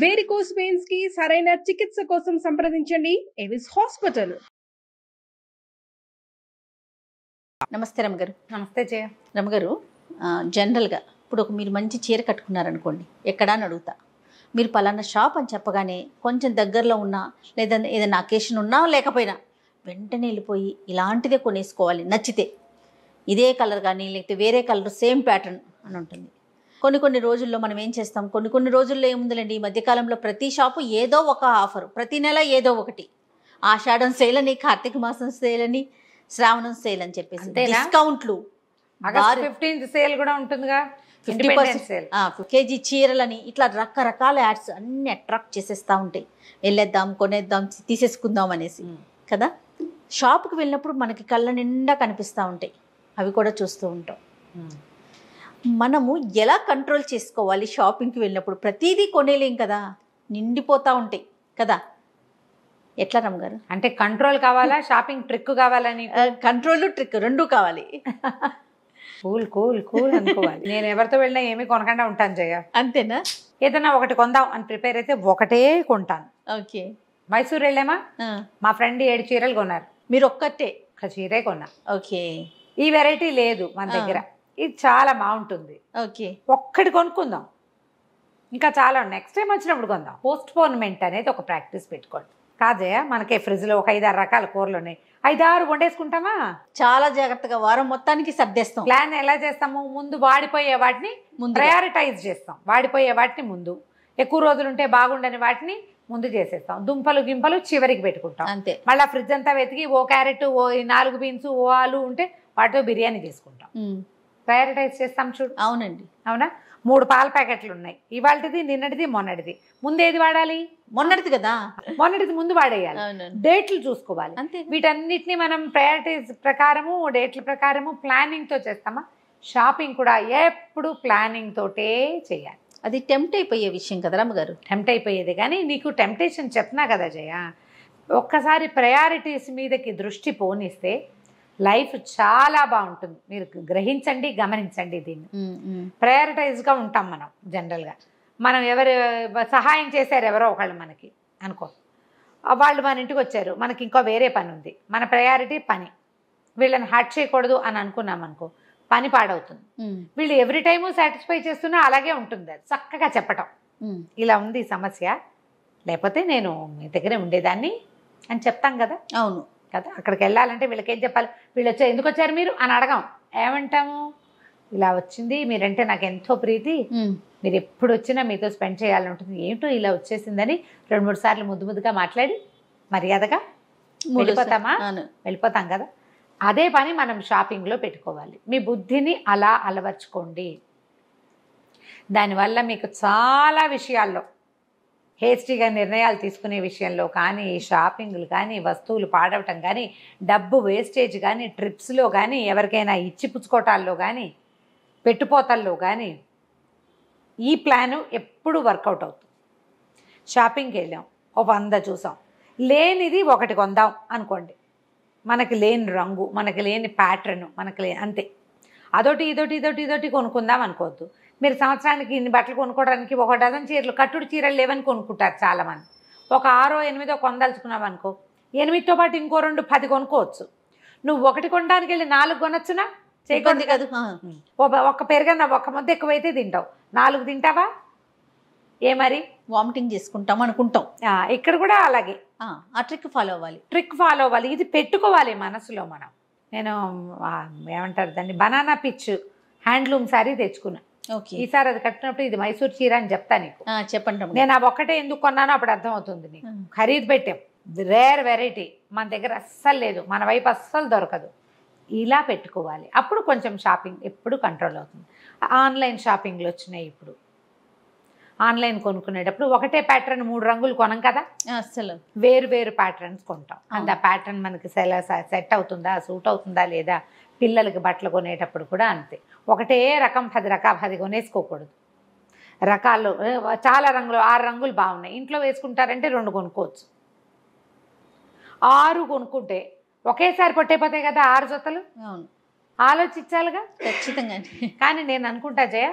Varicose veins కి సరైన చికిత్స కోసం సంప్రదించండి ఎవిస్ హాస్పిటల్. నమస్తే రమగారు. నమస్తే జయ. రమగారు, జనరల్గా ఇప్పుడు మీరు మంచి చీర కట్టుకున్నారనుకోండి, ఎక్కడా అని అడుగుతా, మీరు పలానా షాప్ అని చెప్పగానే కొంచెం దగ్గరలో ఉన్నా లేదా ఏదైనా అకేషన్ ఉన్నా లేకపోయినా వెంటనే వెళ్ళిపోయి ఇలాంటిదే కొనేసుకోవాలి నచ్చితే, ఇదే కలర్ కానీ లేకపోతే వేరే కలర్ సేమ్ ప్యాటర్న్ అని ఉంటుంది. కొన్ని రోజుల్లో మనం ఏం చేస్తాం, కొన్ని రోజుల్లో ఏముందిలేండి, ఈ మధ్యకాలంలో ప్రతి షాపు ఏదో ఒక ఆఫర్, ప్రతి నెల ఏదో ఒకటి, ఆషాఢం సేల్ అని, కార్తీక మాసం సేల్ అని, శ్రావణం సేల్ అని చెప్పేసి డిస్కౌంట్లు, 15th సేల్ కూడా ఉంటుందిగా, 50% కేజీ చీరలని, ఇట్లా రకరకాల యాడ్స్ అన్ని అట్రాక్ట్ చేసేస్తూ ఉంటాయి. వెళ్ళేద్దాం, కొనేద్దాం, తీసేసుకుందాం అనేసి కదా. షాప్కి వెళ్ళినప్పుడు మనకి కళ్ళ నిండా కనిపిస్తూ ఉంటాయి, అవి కూడా చూస్తూ ఉంటాం. మనము ఎలా కంట్రోల్ చేసుకోవాలి షాపింగ్కి వెళ్ళినప్పుడు? ప్రతిదీ కొనేలేం కదా, నిండిపోతూ ఉంటాయి కదా. ఎట్లా రమ్మగారు? అంటే కంట్రోల్ కావాలా, షాపింగ్ ట్రిక్ కావాలని? కంట్రోల్ ట్రిక్ రెండూ కావాలి. కూల్ కూల్ కూల్ అనుకోవాలి. నేను ఎవరితో వెళ్ళినా ఏమీ కొనకుండా ఉంటాను జయ. అంతేనా? ఏదైనా ఒకటి కొందాం అని ప్రిపేర్ అయితే ఒకటే కొంటాను. ఓకే. మైసూర్ వెళ్ళామా, మా ఫ్రెండ్ 7 చీరలు కొన్నారు, మీరు ఒక్కటే ఒక చీరే కొన్నా. ఓకే. ఈ వెరైటీ లేదు మన దగ్గర, ఇది చాలా బాగుంటుంది, ఓకే, ఒక్కటి కొనుక్కుందాం, ఇంకా చాలా నెక్స్ట్ టైం వచ్చినప్పుడు కొందాం. పోస్ట్పోన్మెంట్ అనేది ఒక ప్రాక్టీస్ పెట్టుకోండి. కాదయ్య, మనకే ఫ్రిడ్జ్లో ఒక 5-6 రకాల కూరలు ఉన్నాయి, 5-6 వండేసుకుంటామా? చాలా జాగ్రత్తగా వారం మొత్తానికి సర్దేస్తాం. ప్లాన్ ఎలా చేస్తాము? ముందు వాడిపోయే వాటిని ప్రయారిటైజ్ చేస్తాం, వాడిపోయే వాటిని ముందు, ఎక్కువ రోజులు ఉంటే బాగుండని వాటిని ముందు చేసేస్తాం, దుంపలు గింపలు చివరికి పెట్టుకుంటాం. అంతే. మళ్ళీ ఫ్రిడ్జ్ అంతా వెతికి ఓ క్యారెట్, ఓ 4 బీన్స్, ఓ ఆలు ఉంటే వాటితో బిర్యానీ చేసుకుంటాం. ప్రయారిటైజ్ చేస్తాం చూడు. అవునండి. అవునా? 3 పాల ప్యాకెట్లు ఉన్నాయి, ఇవాళది, నిన్నటిది, మొన్నటిది. ముందు ఏది వాడాలి? మొన్నటిది కదా, మొన్నటిది ముందు వాడేయాలి. డేట్లు చూసుకోవాలి. అంతే. వీటన్నిటిని మనం ప్రయారిటైజ్ ప్రకారము, డేట్ల ప్రకారము ప్లానింగ్తో చేస్తామా? షాపింగ్ కూడా ఎప్పుడు ప్లానింగ్ తోటే చేయాలి. అది టెంప్ట్ అయిపోయే విషయం కదా రమ్మగారు. టెంప్ట్ అయిపోయేది, కానీ నీకు టెంప్టేషన్ చెప్తున్నా కదా జయ, ఒక్కసారి ప్రయారిటీస్ మీదకి దృష్టి పోనిస్తే లైఫ్ చాలా బాగుంటుంది. మీరు గ్రహించండి, గమనించండి దీన్ని. ప్రయారిటైజ్గా ఉంటాం మనం జనరల్గా. మనం ఎవరు సహాయం చేశారు, ఎవరో ఒకళ్ళు మనకి అనుకో, వాళ్ళు మన ఇంటికి వచ్చారు, మనకి ఇంకో వేరే పని ఉంది, మన ప్రయారిటీ పని, వీళ్ళని హర్ట్ చేయకూడదు అని అనుకున్నాం అనుకో, పని పాడవుతుంది. వీళ్ళు ఎవ్రీ టైము సాటిస్ఫై చేస్తున్నా అలాగే ఉంటుంది. అది చక్కగా చెప్పటం, ఇలా ఉంది సమస్య, లేకపోతే నేను మీ దగ్గరే ఉండేదాన్ని అని చెప్తాం కదా. అవును కదా. అక్కడికి వెళ్ళాలంటే వీళ్ళకి ఏం చెప్పాలి? వీళ్ళు వచ్చారు, ఎందుకు వచ్చారు మీరు అని అడగం, ఏమంటాము? ఇలా వచ్చింది, మీరంటే నాకు ఎంతో ప్రీతి, మీరు ఎప్పుడు వచ్చినా మీతో స్పెండ్ చేయాలని ఉంటుంది, ఏంటో ఇలా వచ్చేసిందని 2-3 సార్లు ముద్దుగా మాట్లాడి మర్యాదగా వెళ్ళిపోతామా? వెళ్ళిపోతాం కదా. అదే పని మనం షాపింగ్లో పెట్టుకోవాలి. మీ బుద్ధిని అలా అలవర్చుకోండి. దానివల్ల మీకు చాలా విషయాల్లో, హేస్టీగా నిర్ణయాలు తీసుకునే విషయంలో కానీ, షాపింగ్లు కానీ, వస్తువులు పాడవటం కానీ, డబ్బు వేస్టేజ్ కానీ, ట్రిప్స్లో కానీ, ఎవరికైనా ఇచ్చి పుచ్చుకోవటాల్లో కానీ, పెట్టుపోతల్లో కానీ, ఈ ప్లాను ఎప్పుడు వర్కౌట్ అవుతుంది. షాపింగ్కి వెళ్ళాం, ఓ 100 చూసాం, లేనిది ఒకటి కొందాం అనుకోండి, మనకి లేని రంగు, మనకి లేని ప్యాటర్ను, మనకి అంతే, అదొకటి ఇదొకటి కొనుక్కుందాం అనుకోవద్దు. మీరు సంవత్సరానికి ఇన్ని బట్టలు కొనుక్కోవడానికి 1 డజన్ చీరలు, కట్టుడు చీరలు లేవని కొనుక్కుంటారు చాలామంది. ఒక 6-8 కొందలుచుకున్నావు అనుకో, 8తో పాటు ఇంకో 2-10 కొనుక్కోవచ్చు. నువ్వు 1 కొనడానికి వెళ్ళి 4 కొనొచ్చునా? చేయకుంది కదా. ఒక పెరుగన్న ఒక ముద్ద ఎక్కువైతే తింటావు, 4 తింటావా? ఏ మరి వామిటింగ్ చేసుకుంటాం అనుకుంటాం. ఇక్కడ కూడా అలాగే ఆ ట్రిక్ ఫాలో అవ్వాలి. ఇది పెట్టుకోవాలి మనసులో మనం. నేను ఏమంటారు దాన్ని, బనానా పిచ్ హ్యాండ్లూమ్ శారీ తెచ్చుకున్నా. ఈసారి అది కట్టినప్పుడు ఇది మైసూర్ చీర అని చెప్తా నీకు. చెప్పండి. నేను ఆ ఒక్కటే ఎందుకు కొన్నానో అప్పుడు అర్థమవుతుంది నీకు. ఖరీదు పెట్టాం, రేర్ వెరైటీ, మన దగ్గర అస్సలు లేదు, మన వైపు అస్సలు దొరకదు. ఇలా పెట్టుకోవాలి, అప్పుడు కొంచెం షాపింగ్ ఎప్పుడు కంట్రోల్ అవుతుంది. ఆన్లైన్ షాపింగ్లు వచ్చినాయి ఇప్పుడు. ఆన్లైన్ కొనుక్కునేటప్పుడు ఒకటే ప్యాటర్న్ 3 రంగులు కొనం కదా, అస్సలు వేరు ప్యాటర్న్స్ కొంటాం. అంత ప్యాటర్న్ మనకి సెట్ అవుతుందా, సూట్ అవుతుందా లేదా. పిల్లలకి బట్టలు కొనేటప్పుడు కూడా అంతే, ఒకటే రకం 10 కొనేసుకోకూడదు. రకాలు చాలా రంగులు, 6 రంగులు బాగున్నాయి, ఇంట్లో వేసుకుంటారంటే 2 కొనుక్కోవచ్చు. 6 కొనుక్కుంటే ఒకేసారి పొట్టైపోతాయి కదా 6 జతలు. అవును, ఆలోచించాలిగా ఖచ్చితంగా. కానీ నేను అనుకుంటా జయ,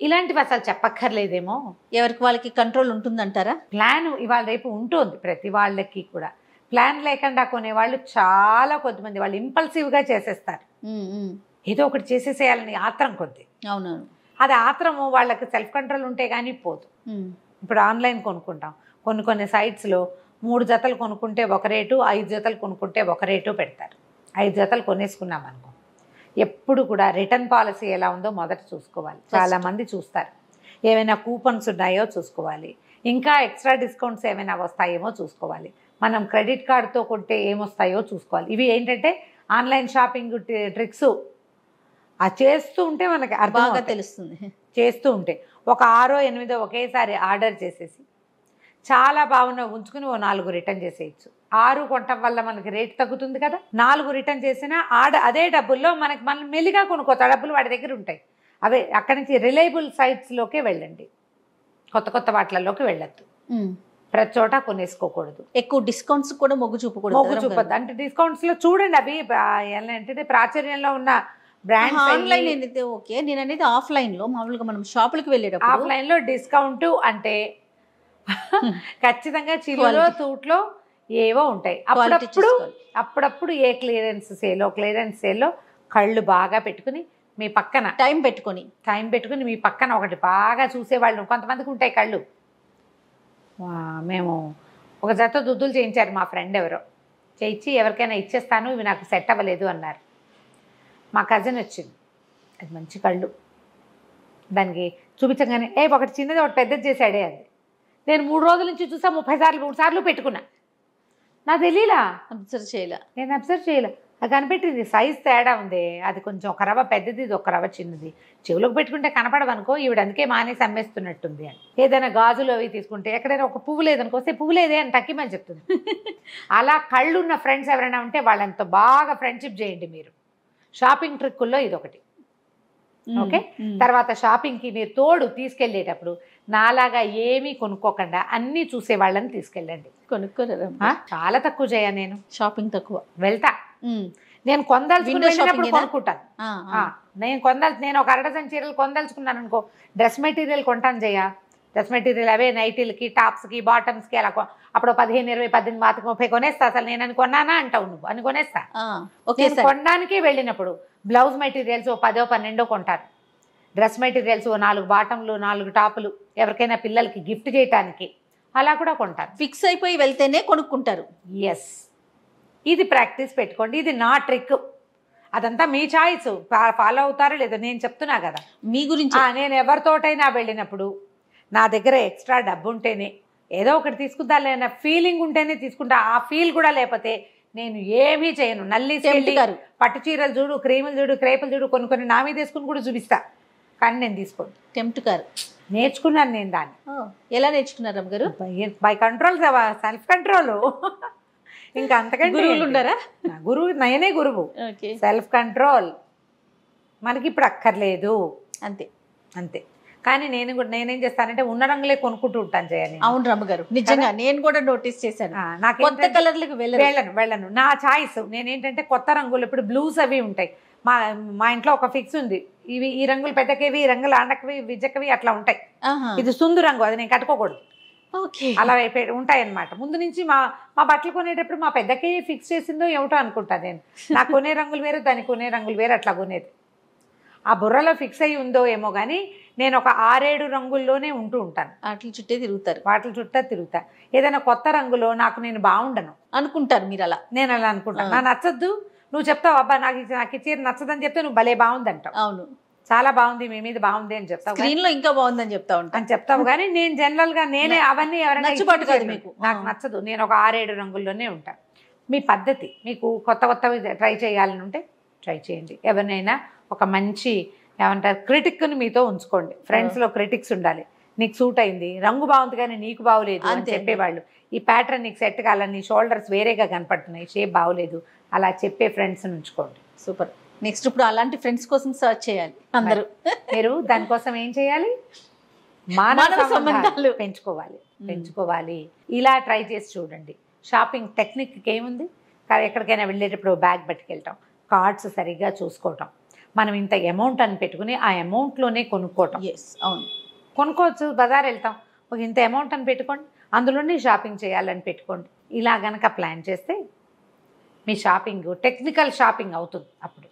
ఇలాంటివి అసలు చెప్పక్కర్లేదేమో. ఎవరికి వాళ్ళకి కంట్రోల్ ఉంటుందంటారా? ప్లాన్ ఇవాళ రేపు ఉంటుంది ప్రతి వాళ్ళకి కూడా. ప్లాన్ లేకుండా కొనేవాళ్ళు చాలా కొద్దిమంది, వాళ్ళు ఇంపల్సివ్గా చేసేస్తారు. ఏదో ఒకటి చేసేసేయాలని ఆత్రం కొద్ది. అవునవును. అది ఆత్రము, వాళ్ళకి సెల్ఫ్ కంట్రోల్ ఉంటే కానీ పోదు. ఇప్పుడు ఆన్లైన్ కొనుక్కుంటాం, కొన్ని సైట్స్లో 3 జతలు కొనుక్కుంటే ఒక రేటు, 5 జతలు కొనుక్కుంటే ఒక రేటు పెడతారు. 5 జతలు కొనేసుకున్నాం అనుకో, ఎప్పుడు కూడా రిటర్న్ పాలసీ ఎలా ఉందో మొదట చూసుకోవాలి. చాలామంది చూస్తారు. ఏమైనా కూపన్స్ ఉన్నాయో చూసుకోవాలి, ఇంకా ఎక్స్ట్రా డిస్కౌంట్స్ ఏమైనా వస్తాయేమో చూసుకోవాలి, మనం క్రెడిట్ కార్డుతో కొంటే ఏమొస్తాయో చూసుకోవాలి. ఇవి ఏంటంటే ఆన్లైన్ షాపింగ్ ట్రిక్స్. అది చేస్తూ ఉంటే మనకి బాగా తెలుస్తుంది. చేస్తూ ఉంటే ఒక 6 or 8 ఒకేసారి ఆర్డర్ చేసేసి చాలా బాగున్నా ఉంచుకుని 4 రిటర్న్ చేసేయచ్చు. 6 కొనటం వల్ల మనకి రేట్ తగ్గుతుంది కదా. 4 రిటర్న్ చేసినా అదే డబ్బుల్లో మనం మెల్లిగా కొనుక్కోవచ్చు. ఆ డబ్బులు వాడి దగ్గర ఉంటాయి. అవే అక్కడి నుంచి రిలయబుల్ సైట్స్లోకే వెళ్ళండి, కొత్త వాటిలలోకి వెళ్ళొద్దు. ప్రతి చోట కొనేసుకోకూడదు. ఎక్కువ డిస్కౌంట్స్ కూడా మొగ్గు చూపకూడదు. అంటే డిస్కౌంట్స్లో చూడండి, అవి ఏంటంటే ప్రాచుర్యంలో ఉన్న బ్రాండ్స్. ఆన్లైన్ అయితే ఓకే, నేను అనేది ఆఫ్లైన్లో మామూలుగా మనం షాపులకు వెళ్ళేటప్పుడు. ఆఫ్లైన్లో డిస్కౌంట్ అంటే ఖచ్చితంగా చిలువలో తూట్లో ఏవో ఉంటాయి. అప్పుడప్పుడు ఏ క్లియరెన్స్ సేల్లో కళ్ళు బాగా పెట్టుకుని మీ పక్కన టైం పెట్టుకుని మీ పక్కన ఒకటి బాగా చూసేవాళ్ళు. కొంతమందికి ఉంటాయి కళ్ళు. మేము ఒక జత దుద్దులు చేయించారు మా ఫ్రెండ్ ఎవరో, చేయించి ఎవరికైనా ఇచ్చేస్తాను, ఇవి నాకు సెట్ అవ్వలేదు అన్నారు. మా కజిన్ వచ్చింది, అది మంచి కళ్ళు, దానికి చూపించగానే ఒకటి చిన్నది ఒకటి పెద్దది చేశాడే అది. నేను 3 రోజుల నుంచి చూసా, 3 సార్లు పెట్టుకున్నా. నాకు తెలియలా, నేను అబ్జర్వ్ చేయలే. అది కనిపెట్టింది, సైజ్ తేడా ఉంది, అది కొంచెం ఒక రవ్వ పెద్దది, ఇది ఒక రవ్వ చిన్నది. చెవులకు పెట్టుకుంటే కనపడవనుకో, ఈవిడ అందుకే మానేసి అమ్మేస్తున్నట్టుంది అని. ఏదైనా గాజులు అవి తీసుకుంటే ఎక్కడైనా ఒక పువ్వు లేదనుకోస్తే పువ్వు లేదే అని టక్కిమని చెప్తుంది. అలా కళ్ళున్న ఫ్రెండ్స్ ఎవరైనా ఉంటే వాళ్ళంతా బాగా ఫ్రెండ్షిప్ చేయండి మీరు. షాపింగ్ ట్రిక్కుల్లో ఇదొకటి. ఓకే, తర్వాత షాపింగ్కి మీరు తోడు తీసుకెళ్ళేటప్పుడు నాలాగా ఏమీ కొనుక్కోకుండా అన్నీ చూసే వాళ్ళని తీసుకెళ్ళండి. చాలా తక్కువ చేయా, నేను షాపింగ్ తక్కువ వెళ్తా. నేను వెళ్ళినప్పుడు కొనుక్కుంటాను. నేను ఒక 1 డజన్ చీరలు కొనదలుచుకున్నాను అనుకో, డ్రెస్ మెటీరియల్ కొంటాను చేయా. డ్రెస్ మెటీరియల్ అవే నైటీలకి, టాప్స్కి, బాటమ్స్కి అలా అప్పుడు 15, 20, 18, 30 కొనేస్తా. అసలు నేను అని కొన్నానా అంటావు నువ్వు, అని కొనేస్తా. కొనడానికే వెళ్ళినప్పుడు బ్లౌజ్ మెటీరియల్స్ 10, 12 కొంటాను. డ్రెస్ మెటీరియల్స్ 4 బాటంలు, 4 టాపులు, ఎవరికైనా పిల్లలకి గిఫ్ట్ చేయడానికి అలా కూడా కొంటాను. ఫిక్స్ అయిపోయి వెళ్తేనే కొనుక్కుంటారు. ఎస్, ఇది ప్రాక్టీస్ పెట్టుకోండి. ఇది నా ట్రిక్. అదంతా మీ చాయిస్, ఫాలో అవుతారో లేదో నేను చెప్తున్నా కదా మీ గురించి. నేను ఎవరితోటైనా వెళ్ళినప్పుడు నా దగ్గర ఎక్స్ట్రా డబ్బు ఉంటేనే ఏదో ఒకటి తీసుకుందాలే అన్న ఫీలింగ్ ఉంటేనే తీసుకుంటా. ఆ ఫీల్ కూడా లేకపోతే నేను ఏమీ చేయను. నల్లికి పట్టు చీరలు చూడు, క్రీములు చూడు, క్రేపులు చూడు, కొన్ని నా మీద వేసుకుని కూడా చూపిస్తా, కానీ నేను తీసుకోను. టెంప్ట్గారు నేర్చుకున్నాను నేను దాన్ని. ఎలా నేర్చుకున్నారు అమ్మగారు? By control, self control. ఇంకా అంతకంటే గురువులు ఉండరా? గురువు నేనే గురువు. సెల్ఫ్ కంట్రోల్ మనకి ఇప్పుడు అక్కర్లేదు, అంతే. కానీ నేనేం చేస్తానంటే ఉన్న రంగులే కొనుక్కుంటూ ఉంటాను చేయని. అవును రమ్మగారు, నిజంగా నేను కూడా నోటీస్ చేశాను. నాకు కొత్త కలర్లకు వెళ్ళను, నా చాయిస్. నేనేంటంటే కొత్త రంగులు, ఇప్పుడు బ్లూస్ అవి ఉంటాయి. మా ఇంట్లో ఒక ఫిక్స్ ఉంది, ఈ రంగులు పెద్దకవి, ఈ రంగులు ఆండకవి, విజకవి అట్లా ఉంటాయి. ఇది సుందు రంగు, అది నేను కట్టుకోకూడదు. అలా ఉంటాయి అన్నమాట. ముందు నుంచి మా బట్టలు కొనేటప్పుడు మా పెద్దకే ఫిక్స్ చేసిందో ఏమిటో అనుకుంటా నేను. నాకు కొనే రంగులు వేరు, దానికి కొనే రంగులు వేరు, అట్లా కొనేది. ఆ బుర్రలో ఫిక్స్ అయ్యి ఉందో ఏమో కానీ నేను ఒక 6-7 రంగుల్లోనే ఉంటాను. వాటి చుట్టే తిరుగుతారు. వాటి చుట్టా తిరుగుతా. ఏదైనా కొత్త రంగులో నాకు నేను బాగుండను అనుకుంటారు మీరు. అలా నేను అలా అనుకుంటాను. నాకు నచ్చద్దు, నువ్వు చెప్తావు అబ్బా నాకు ఈ చీర నచ్చదని చెప్తే నువ్వు భలే బాగుంది అంటావు. అవును, చాలా బాగుంది, మీ మీద బాగుంది అని చెప్తావు. స్క్రీన్లో ఇంకా బాగుందని చెప్తావు కానీ నేను జనరల్గా నేనే అవన్నీ ఎవరైనా నాకు నచ్చదు. నేను ఒక 6-7 రంగుల్లోనే ఉంటాను. మీ పద్ధతి, మీకు కొత్తవి ట్రై చేయాలని ఉంటే ట్రై చేయండి. ఎవరినైనా ఒక మంచి ఏమంటారు క్రిటిక్ని మీతో ఉంచుకోండి. ఫ్రెండ్స్లో క్రిటిక్స్ ఉండాలి. నీకు సూట్ అయింది, రంగు బాగుంది కానీ నీకు బాగోలేదు అని చెప్పేవాళ్ళు. ఈ ప్యాటర్న్ నీకు సెట్ కాలని, నీ షోల్డర్స్ వేరేగా కనపడుతున్నాయి, షేప్ బాగోలేదు, అలా చెప్పే ఫ్రెండ్స్ని ఉంచుకోండి. సూపర్. నెక్స్ట్ ఇప్పుడు అలాంటి ఫ్రెండ్స్ కోసం సర్చ్ చేయాలి అందరూ. మీరు దానికోసం ఏం చేయాలి? మానవ సంబంధాలు పెంచుకోవాలి. ఇలా ట్రై చేసి చూడండి. షాపింగ్ టెక్నిక్ ఏముంది? ఎక్కడికైనా వెళ్ళేటప్పుడు బ్యాగ్ పట్టుకెళ్ళటం, కార్డ్స్ సరిగ్గా చూసుకోవటం, మనం ఇంత అమౌంట్ అని పెట్టుకుని ఆ అమౌంట్లోనే కొనుక్కోవటం. ఎస్, అవును. కొనుక్కోవచ్చు, బజార్ వెళ్తాం, ఒక ఇంత అమౌంట్ అని పెట్టుకోండి, అందులోనే షాపింగ్ చేయాలని పెట్టుకోండి. ఇలా గనక ప్లాన్ చేస్తే మీ షాపింగ్ టెక్నికల్ షాపింగ్ అవుతుంది. అప్పుడు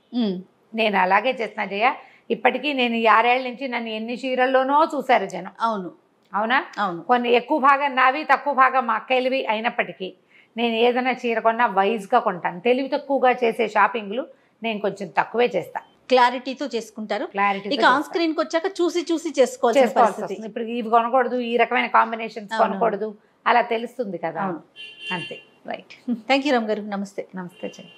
నేను అలాగే చేస్తున్నా జయ. ఇప్పటికీ నేను ఈ 6 ఏళ్ల నుంచి నన్ను ఎన్ని చీరల్లోనో చూశారు జనం. అవును, అవునా? అవును. కొన్ని ఎక్కువ భాగం నావి, తక్కువ భాగం మా అక్కయ్యలవి అయినప్పటికీ నేను ఏదైనా చీర కొన్నా వైజ్గా కొంటాను. తెలివి తక్కువగా చేసే షాపింగ్లు నేను కొంచెం తక్కువే చేస్తాను. క్లారిటీతో చేసుకుంటారు. క్లారిటీ ఇక ఆన్ స్క్రీన్కి వచ్చాక చూసి చేసుకోవాల్సిన చేసుకోవాల్సి పరిస్థితి. వస్తుంది. ఇప్పుడు ఇవి కొనకూడదు, ఈ రకమైన కాంబినేషన్స్ కొనకూడదు, అలా తెలుస్తుంది కదా. అవును. అంతే. రైట్. థ్యాంక్ యూ రామ్ గారు. నమస్తే. నమస్తే చెయ్యి.